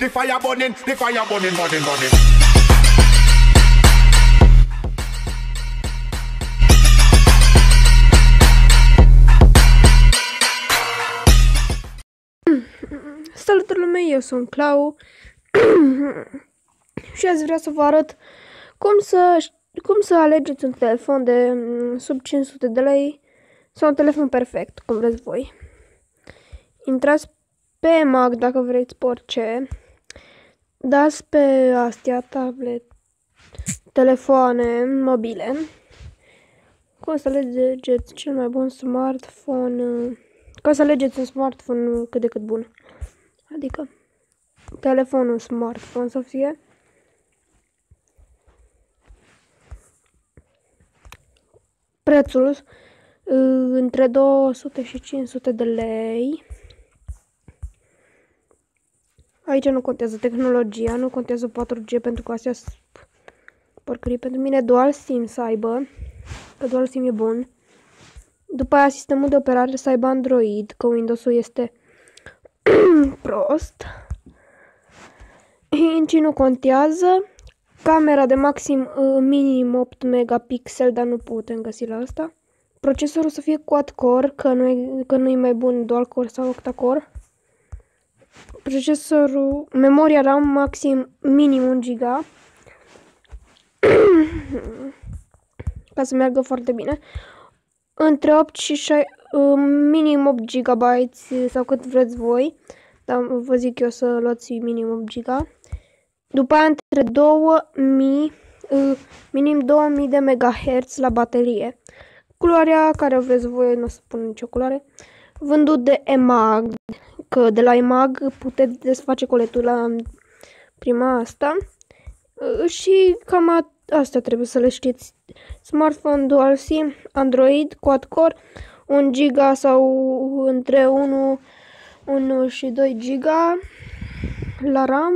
the fire burning, burning. Salutare lume, eu sunt Clau și azi vreau să vă arăt cum să alegeți un telefon de sub 500 de lei sau un telefon perfect, cum vreți voi. Intrați pe EMAG dacă vreți pe orice, dați pe astea, tablet, telefoane mobile, cum să alegeți cel mai bun smartphone, ca să alegeți un smartphone cât de cât bun. Adică telefonul smartphone să fie. Prețul între 200 și 500 de lei. Aici nu contează tehnologia, nu contează 4G pentru că astea sunt porcării. Pentru mine dual SIM să aibă, că dual SIM e bun. După aia sistemul de operare să aibă Android, că Windows-ul este prost. Inci nu contează. Camera de minim 8 megapixel, dar nu putem găsi la asta. Procesorul să fie quad-core, că nu e mai bun dual-core sau octa-core. Procesorul, memoria RAM minim 1 GB. Ca să meargă foarte bine. Între 8 și minim 8 GB sau cât vreți voi. Dar vă zic eu să luați minim 8 GB. După aia între 2000, minim 2000 de MHz la baterie. Culoarea care vreți voi, nu o să pun nicio culoare. Vândut de EMAG, că de la EMAG puteți desface coletul la prima asta. Și cam asta trebuie să le știți. Smartphone dual SIM, Android, quad-core, 1 GB sau între 1 și 2 GB la RAM,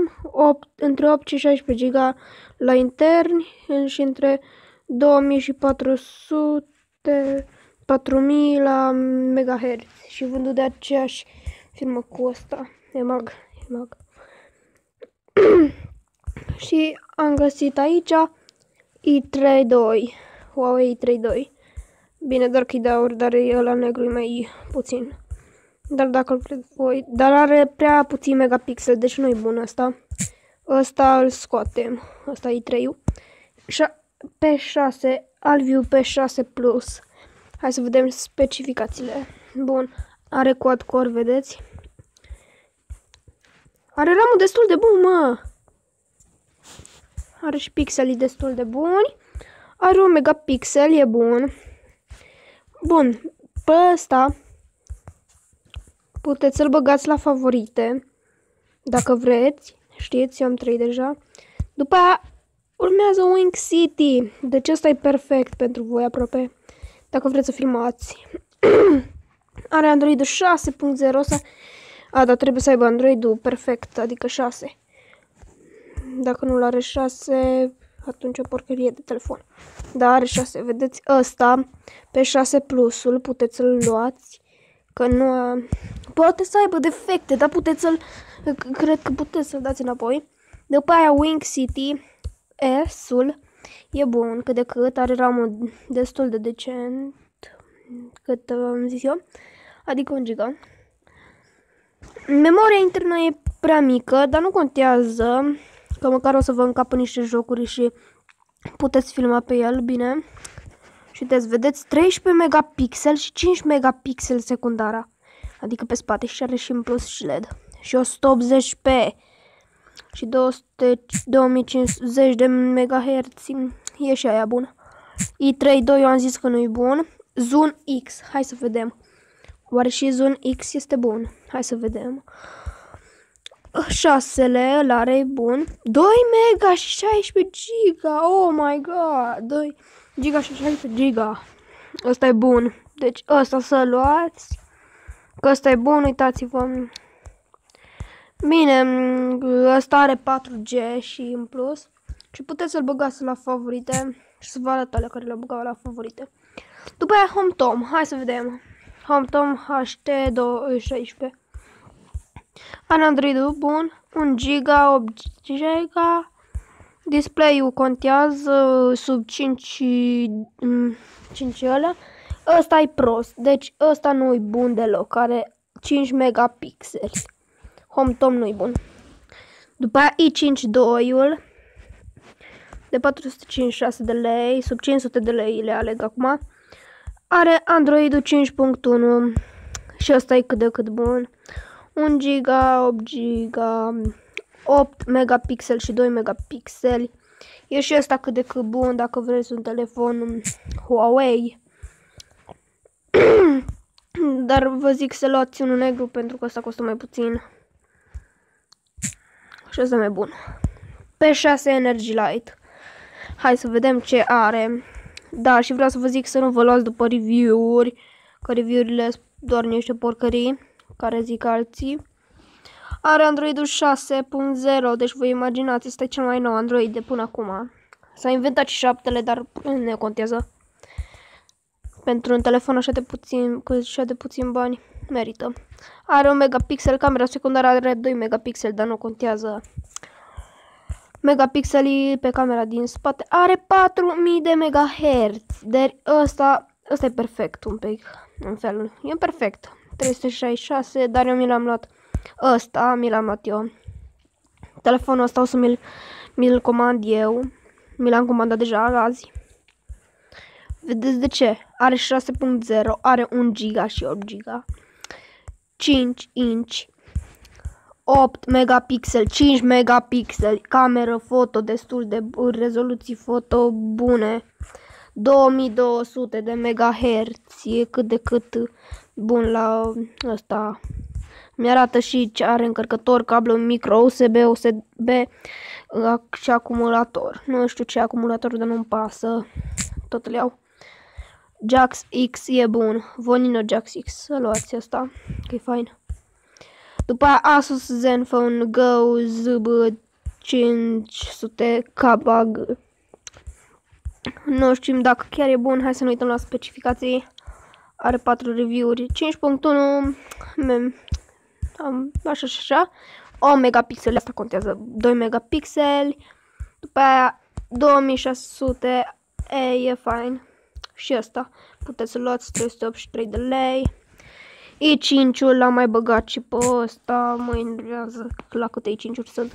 între 8 și 16 GB la interni și între 2000 și 4000 la MHz și vândut de aceeași firmă cu ăsta, EMAG. Și am găsit aici i32, Huawei i32. Bine, doar că e de aur, dar ăla negru e mai puțin. Dar dacă îl vreți voi, dar are prea puțin megapixel, deci nu e bun asta. Ăsta îl scoatem, ăsta e i3-ul. P6, Alview P6 Plus. Hai să vedem specificațiile. Bun, are quad-core, vedeți? Are RAM-ul destul de bun, mă! Are și pixelii destul de buni. Are 1 megapixel, e bun. Bun, pe ăsta puteți să-l băgați la favorite, dacă vreți. Știți, eu am 3 deja. După aia urmează Wink City. Deci ăsta e perfect pentru voi aproape, dacă vreți să filmați. Are Android 6.0. Dar trebuie să aibă Android-ul perfect, adică 6. Dacă nu-l are 6, atunci o porcărie de telefon. Dar are 6, vedeți, ăsta pe 6 plusul puteți să-l luați. Că nu poate să aibă defecte, dar puteți să-l, cred că puteți să-l dați înapoi. După aia Wink City S-ul e bun, cât de cât, are RAM-ul destul de decent, cât am zis eu, adică 1 GB. Memoria internă e prea mică, dar nu contează, că măcar o să vă încapă niște jocuri și puteți filma pe el, bine. Și uiteți, vedeți, 13 megapixel și 5 megapixel secundara, adică pe spate, și are și în plus și LED. Și 180p și 2550 de MHz, e și aia bună. i3-2 eu am zis că nu e bun. Zun X, hai să vedem. Oare și Zun X este bun? Hai să vedem. 6-le, îl are bun. 2 mega și 16 giga, oh my god, 2 giga și 16 giga. Ăsta e bun, deci ăsta să luați, că ăsta e bun, uitați-vă. Bine, ăsta are 4G și în plus. Și puteți să-l băgați la favorite și să vă arăt alea care le-au băgat la favorite. După aia HomeTom, hai să vedem. HomeTom HT216. Are Android-ul bun, 1 giga, 8 giga. Display-ul contează sub 5 ăla. Ăsta e prost, deci ăsta nu e bun deloc, are 5 megapixeli. HomeTom nu e bun. După aia i5 2-ul de 456 de lei, sub 500 de lei le aleg acum. Are Android-ul 5.1 și ăsta e cât de cât bun. 1 giga, 8 giga, 8 megapixeli și 2 megapixeli. E și ăsta cât de cât bun dacă vreți un telefon Huawei. Dar vă zic să luați unul negru pentru că ăsta costă mai puțin. Și ăsta e mai bun. P6 Energy Light. Hai să vedem ce are. Da, și vreau să vă zic să nu vă luați după review-uri, că review-urile sunt doar niște porcării, care zic alții. Are Android 6.0, deci vă imaginați, este cel mai nou Android de până acum. S-a inventat și 7-le, dar ne contează. Pentru un telefon așa de puțin, cu așa de puțin bani, merită. Are 1 megapixel, camera secundară are 2 megapixel, dar nu contează. Megapixelii pe camera din spate are 4000 de MHz. Deci ăsta e perfect un pic, în felul. E perfect. 366, dar eu mi l-am luat. Ăsta mi l-am luat eu. Telefonul ăsta o să mi-l comand eu. Mi l-am comandat deja azi. Vedeți de ce? Are 6.0, are 1 giga și 8 giga. 5 inch. 8 megapixel, 5 megapixel, cameră foto destul de rezoluții foto bune. 2200 de MHz, e cât de cât bun la ăsta. Mi-arată și ce are încărcător, cablu micro USB, USB și acumulator. Nu știu ce acumulator, dar nu-mi pasă. Tot îl iau. Jax X e bun. Vonino Jax X, să luați asta, că e fain. După aia Asus Zenfone Go ZB500 KBG. Nu știm dacă chiar e bun, hai să ne uităm la specificații. Are 4 review-uri. 5.1 așa și așa. 1 megapixel, asta contează. 2 megapixeli. După aia 2600 e fain. Și asta puteți să luați 383 de lei. i5-ul l-am mai băgat și pe ăsta, mă enervează la câte i5-uri sunt.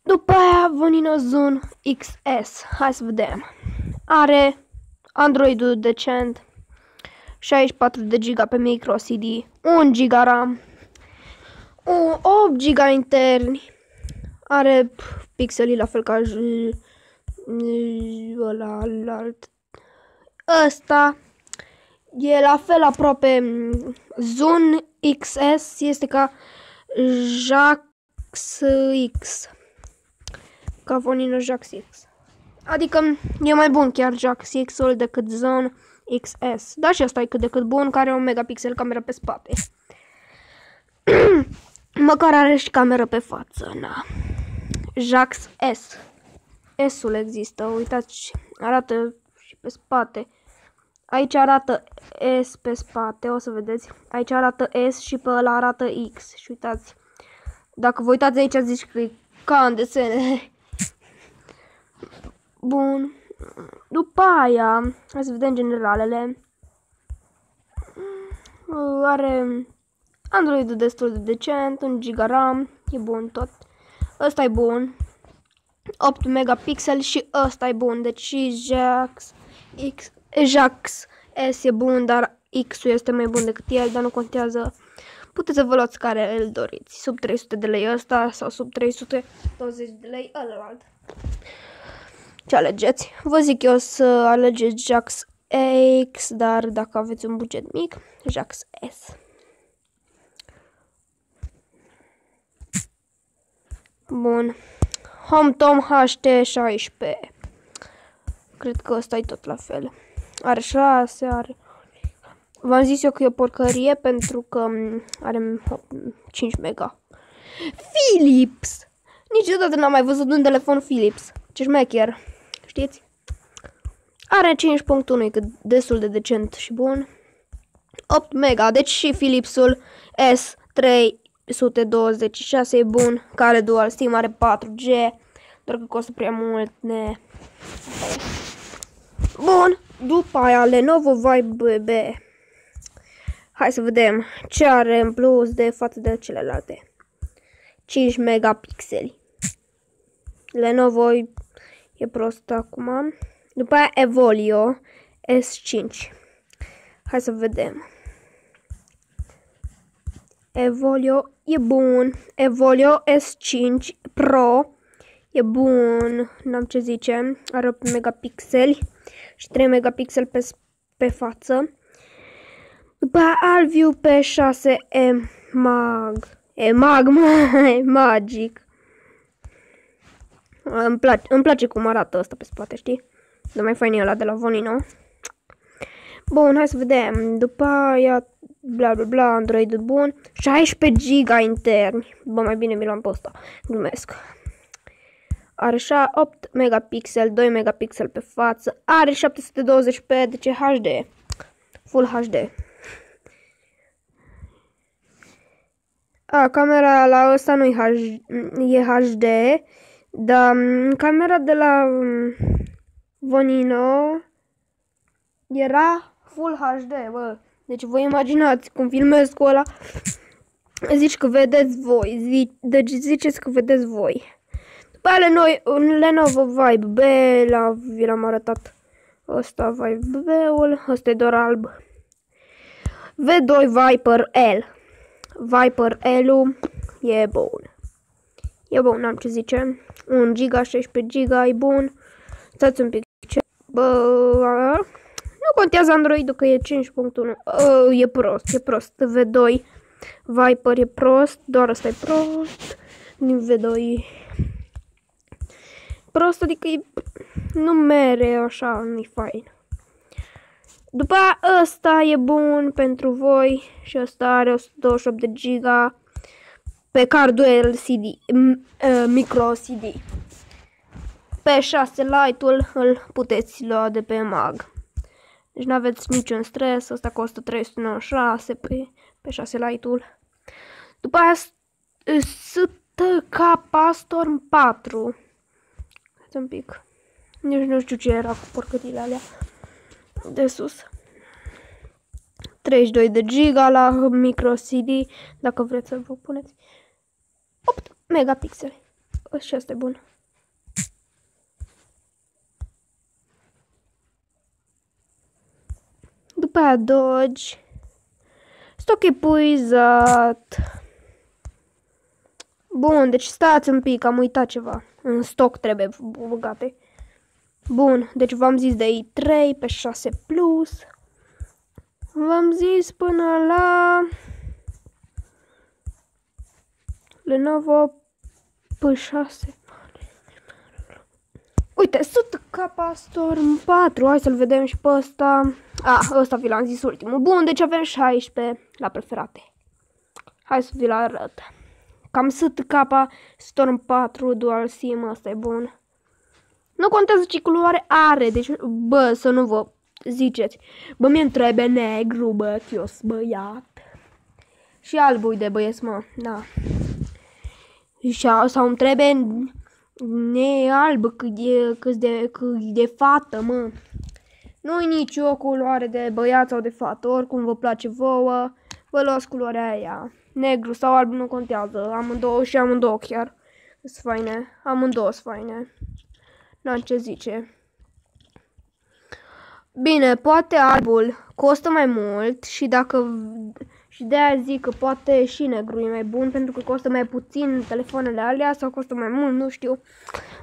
După aia Vonino Zune XS, hai să vedem. Are Android-ul decent, 64 de giga pe micro CD, 1 giga RAM, 8 giga interni, are pixelii la fel ca ăla alt. Ăsta e la fel aproape. Zune XS este ca Jax X. Ca Vonino Jax X. Adică e mai bun chiar Jax X-ul decât Zune XS. Dar și asta e cât de cât bun, care are 1 megapixel camera pe spate. Măcar are și cameră pe față, na. Jax S. S-ul există, uitați, arată și pe spate. Aici arată S pe spate, o să vedeți. Aici arată S și pe ăla arată X. Și uitați, dacă vă uitați aici, zici că e ca în desene. Bun. După aia, hai să vedem generalele. Are Android-ul destul de decent, 1 GB RAM, e bun tot. Ăsta e bun. 8 megapixel și ăsta e bun, deci și Jax S e bun, dar X-ul este mai bun decât el, dar nu contează. Puteți să vă luați care îl doriți, sub 300 de lei ăsta sau sub 320 de lei ălalt. Ce alegeți? Vă zic eu să alegeți Jax X, dar dacă aveți un buget mic, Jax S. Bun. HomeTom HT16. Cred că ăsta e tot la fel. Are 6, are... V-am zis eu că e o porcărie pentru că are 5 mega. Philips! Niciodată n-am mai văzut un telefon Philips. Ce șmecher. Știți? Are 5.1, e destul de decent și bun. 8 mega, deci și Philipsul S3 126 e bun, care Dual SIM are 4G, doar că costă prea mult, ne. Bun, după aia Lenovo Vibe BB. Hai să vedem ce are în plus de față de celelalte. 5 megapixeli. Lenovo e prost acum. După aia Evolio S5. Hai să vedem. Evolio e bun. Evolio S5 Pro e bun. N-am ce zice. Are 8 megapixeli și 3 megapixeli pe față. După aia Alview P6 Magic. Îmi place cum arată ăsta pe spate, știi? Dar mai fain e ăla de la Vonino. Bun, hai să vedem. După aia, bla bla bla, Android bun. 16 GB interni. Bă, mai bine mi l-am pe ăsta. Glumesc. Are 8 megapixel, 2 megapixel pe față. Are 720p, deci HD. Full HD. Camera la ăsta nu e HD, dar camera de la Vonino era Full HD, bă. Deci vă imaginați cum filmez cu ăla. Zici că vedeți voi, deci ziceți că vedeți voi. După aia Lenovo Vibe B, vi l-am arătat. Ăsta Vibe B-ul, ăsta e doar alb. V2 Viper L. Viper L-ul e bun. E bun, n-am ce zice. 1 GB, 16 GB, e bun. Stați un pic. Bă, nu contează Android-ul că e 5.1. E prost. V2 Viper e prost, doar ăsta e prost. Din V2 prost, adică nu mere așa, nu-i fain. După ăsta e bun pentru voi și ăsta are 128 de giga pe cardul LCD, micro CD. Pe 6 Lite-ul îl puteți lua de pe Mag. Deci nu aveți niciun stres, ăsta costă 396 pe 6 Lite-ul. După aia STK Storm 4. Uite un pic. Nici nu știu ce era cu porcătile alea de sus. 32 de giga la micro CD, dacă vreți să vă puneți. 8 megapixeli. Și asta e bun. După aia Doge. Stoc epuizat. Bun, deci stați un pic, am uitat ceva. În stoc trebuie băgate. Bun, deci v-am zis de i3 pe 6 Plus. V-am zis până la Lenovo P6. Uite, STK Storm 4. Hai să-l vedem și pe ăsta. Ăsta vi l-am zis ultimul. Bun, deci avem 16 la preferate. Hai să vi-l arăt. Cam STK Storm 4 Dual SIM, ăsta e bun. Nu contează ce culoare are, deci, bă, să nu vă ziceți. Bă, mi-mi trebuie negru, bă, că eu sunt băiat. Și albul de băieți, mă, da. Sau îmi trebuie alb, cât de fată, mă. Nu-i nicio culoare de băiat sau de fată, oricum vă place vouă, vă luați culoarea aia. Negru sau alb nu contează, amândouă și amândouă chiar. Sunt faine, amândouă sunt faine. N-am ce zice. Bine, poate albul costă mai mult și de aia zic că poate și negru e mai bun pentru că costă mai puțin telefoanele alea sau costă mai mult, nu știu,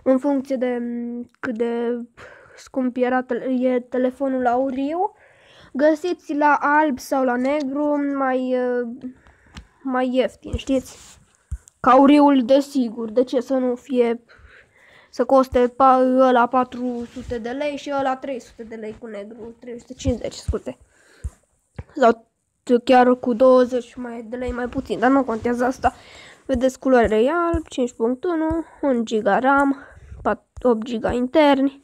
în funcție de cât de scump e telefonul auriu. Găsiți la alb sau la negru mai ieftin, știți? Ca auriul, desigur, de ce să nu fie, să coste ăla 400 de lei și ăla 300 de lei cu negru, 350, scuze. Sau chiar cu 20 de lei mai puțin, dar nu contează asta. Vedeți culoarea e alb, 5.1, 1 GB RAM, 8 GB interni.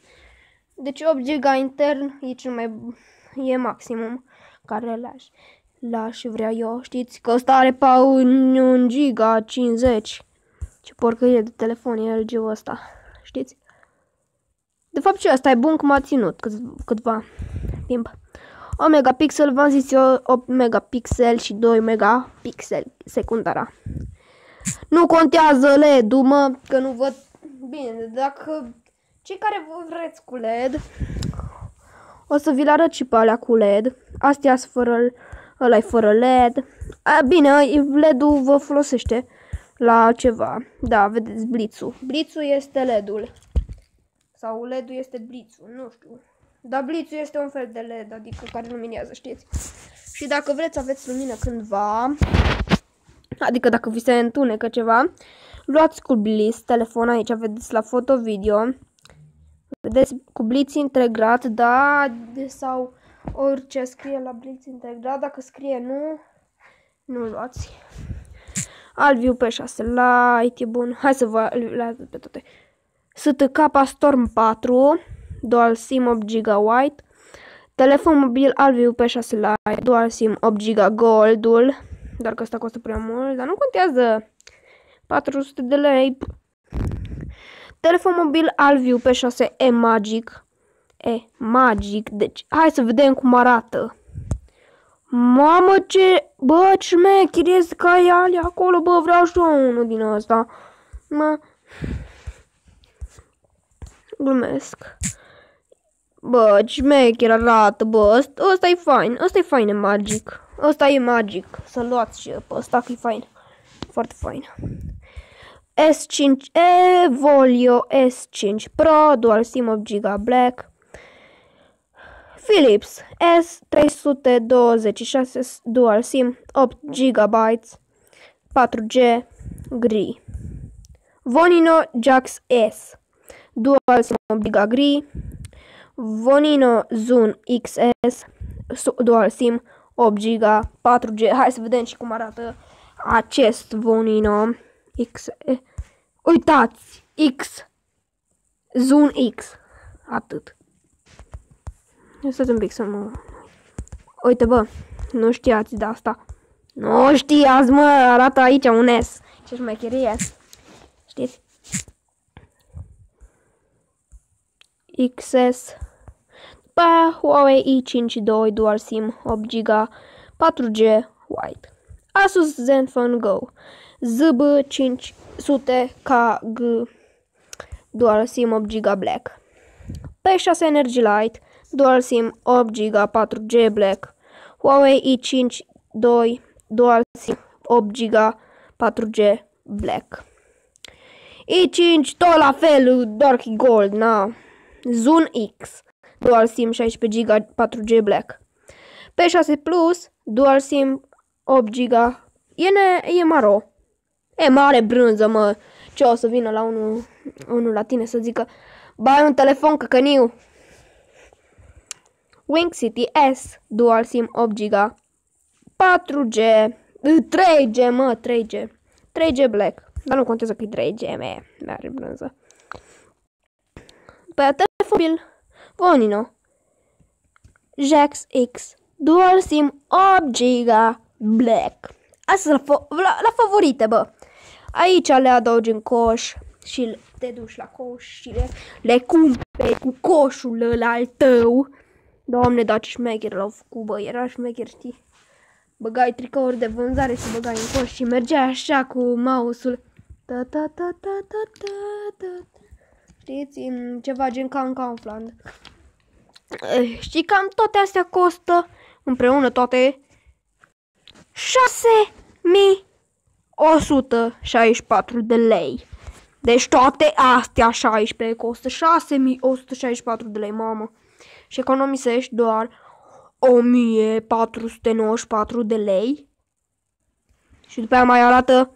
Deci 8 GB intern e cel mai, e maximum care le lași. l-aș vrea eu, știți? Că ăsta are pe 1 giga 50. Ce porcărie de telefon e LG-ul ăsta, știți? De fapt și ăsta e bun că m-a ținut câtva timp. 1 megapixel, v-am zis eu, 8 megapixel și 2 megapixel secundara. Nu contează LED-ul, mă, că nu văd bine. Dacă cei care vreți cu LED, o să vi-l arăt și pe alea cu LED. Astea sunt fără, ăla-i fără LED. Bine, LED-ul vă folosește la ceva. Da, vedeți, blițul. Blițul este LED-ul. Sau LED-ul este blițul, nu știu. Dar blițul este un fel de LED, adică care luminează, știți? Și dacă vreți aveți lumină cândva, adică dacă vi se întunecă ceva, luați cu bliț, telefon aici, vedeți la foto-video. Vedeți, cu bliț integrat, da, sau orice scrie la bliț integrat, dacă scrie nu luați. Alviu pe 6 Lite, e bun. Hai să vă le pe toate. STK Storm 4, Dual SIM 8 GB White. Telefon mobil Alviu pe 6 Lite, Dual SIM 8 GB Gold-ul. Doar că ăsta costă prea mult, dar nu contează. 400 de lei. Telefon mobil Alviu pe 6 E-Magic. E-Magic. Deci, hai să vedem cum arată. Mamă, ce... Bă, ce șmecher este ca e alea acolo, bă, vreau și eu unul din ăsta. Mă... Glumesc. Bă, ce șmecher arată, bă, ăsta e fain. Ăsta e fain, e Magic. Ăsta e Magic. Să luați și pe ăsta că e fain. Foarte fain. S5 Volio S5 Pro Dual SIM 8 GB Black. Philips S326 Dual SIM 8 GB 4G gri. Vonino Jax S Dual SIM 8 GB gri. Vonino Zun XS Dual SIM 8 GB 4G. Hai să vedem și cum arată acest Vonino X. Uitați, X Zun X. Atât. Stați un pic să mă... Uite, bă, nu știați de asta. Nu știați, mă, arată aici un S. Ce șmecherie S. Știți? XS. După Huawei i5 Dual SIM 8 GB 4G White. Asus Zenfone Go ZB500KG Dual SIM 8 GB Black. P6 Energy Lite Dual SIM 8 GB 4G Black. Huawei i5 Dual SIM 8 GB 4G Black. i5 tot la fel, doar că gold, na. Zun X Dual SIM 16 GB 4G Black. P6 Plus Dual SIM 8 GB. E maro. E mare brânză, mă. Ce o să vină la unul la tine să zică: bai un telefon căcăniu. Wing City S Dual SIM 8 GB 4G 3G, mă, 3G 3G Black. Dar nu contează că e 3G, mare brânză. Pe telefon Vonino Jax X Dual SIM 8 GB Black. Asta la favorite, bă. Aici le adaugi în coș și te duci la coș și le cumperi cu coșul ăla al tău. Doamne, da, ce șmecher l-au făcut, bă, era șmecher, știi? Băgai tricouri de vânzare și băgai în coș și mergea așa cu mouse-ul. Știți, ceva gen Kaufland. Știi, cam toate astea costă, împreună toate, 6.164 de lei. Deci toate astea 16 costă 6.164 de lei, mamă. Și economisești doar 1.494 de lei. Și după aia mai arată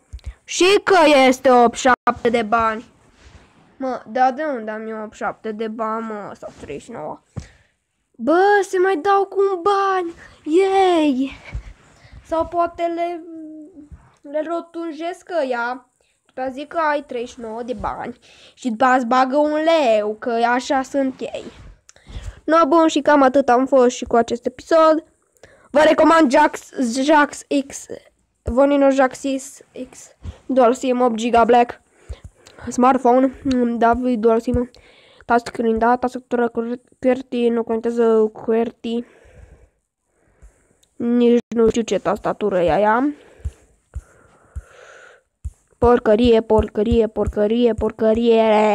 și că este 87 de bani. Mă, da, de unde am eu 87 de bani, mă, sau 39? Bă, se mai dau cu bani, ei! Sau poate le rotunjesc ăia. După aia zic că ai 39 de bani. Și după aia îți bagă un leu, că așa sunt ei. No, bun, și cam atât am fost și cu acest episod. Vă recomand Jax X. Vonino Jax X. Dual SIM 8 GB Black. Smartphone. Da, dual SIM. Touchscreen, da, tastatură QWERTY, nu contează QWERTY. Nici nu știu ce tastatură e aia. Porcărie,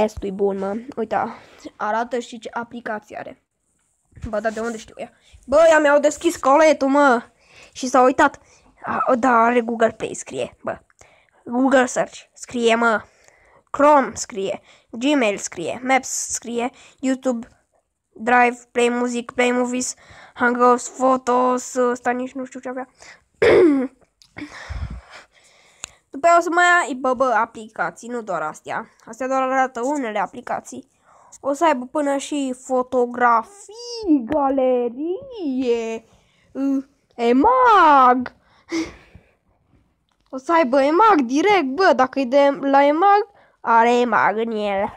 restul-i bun, mă. Uita, arată și ce aplicație are. Bă, dar de unde știu ea? Bă, ea mi-au deschis coletul, mă. Și s-a uitat. Da, are Google Play, scrie, bă. Google Search, scrie, mă. Chrome, scrie. Gmail, scrie. Maps, scrie. YouTube, Drive, Play Music, Play Movies, Hangouts, Photos, ăsta nici nu știu ce avea. După aia o să mai ai, bă, aplicații, nu doar astea. Astea doar arată unele aplicații. O să aibă până și fotografii, galerie, EMAG. O să aibă EMAG direct, bă, dacă e de la EMAG, are EMAG în el.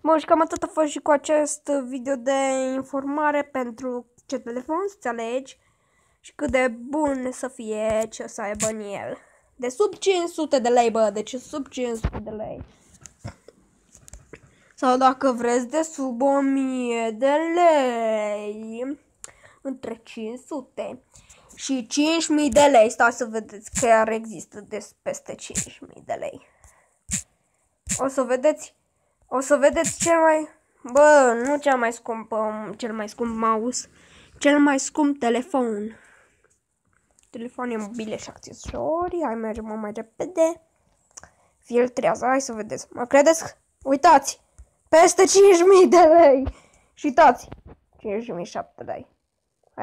Bun, și cam atât a fost și cu acest video de informare pentru ce telefon să-ți alegi și cât de bun să fie ce o să aibă în el. De sub 500 de lei, bă, deci sub 500 de lei. Sau dacă vreți de sub 1000 de lei, între 500 și 5000 de lei, stați să vedeți că chiar există de peste 5000 de lei. O să vedeți cel mai, bă, nu cel mai scump mouse, cel mai scump telefon. Telefoane mobile și accesori, hai mergem mai repede. Filtrează, hai să vedeți. Mă credeți? Uitați! Peste 5000 de lei! Și uitați! 5007 lei.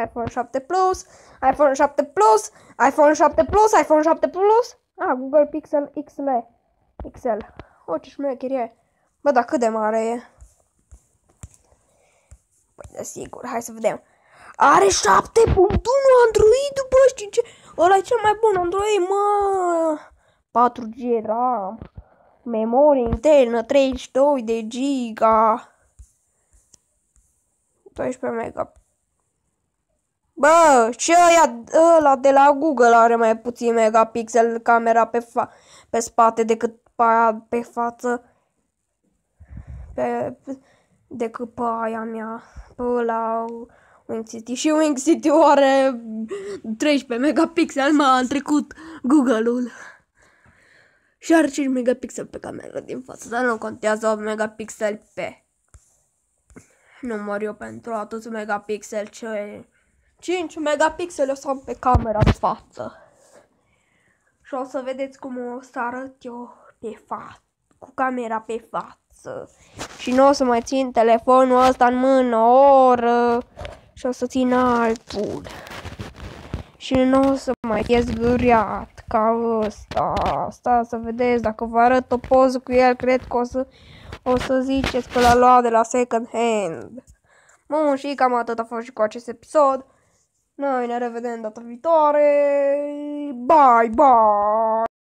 iPhone 7 Plus, iPhone 7 Plus, iPhone 7 Plus, iPhone 7 Plus. Google Pixel XL. O, ce șmecherie. Bă, dar cât de mare e? Păi, desigur, hai să vedem. Are 7.1 Android, bă, știi ce? Ăla e cel mai bun Android, mă! 4G RAM, memorie internă 32 de giga, 12 mega. Bă, și ăla de la Google are mai puțin megapixel camera pe spate decât pe față. Decât pe aia mea, pe ăla Wing City. Și Wing City are 13 megapixel, m-a trecut Google-ul. Și are 5 megapixel pe cameră din față, dar nu contează 8 megapixel pe. Nu mor eu pentru atâți megapixel, ce 5 megapixel o să am pe camera de față. Și o să vedeți cum o să arăt eu pe față, cu camera pe față. Și nu o să mai țin telefonul ăsta în mână o oră și o să țin altul. Și nu o să mai fie zgâriat ca ăsta. Asta să vedeți, dacă vă arăt o poză cu el, cred că o să ziceți că l-a luat de la second hand. Bun, și cam atât a fost și cu acest episod. Noi ne revedem data viitoare. Bye, bye!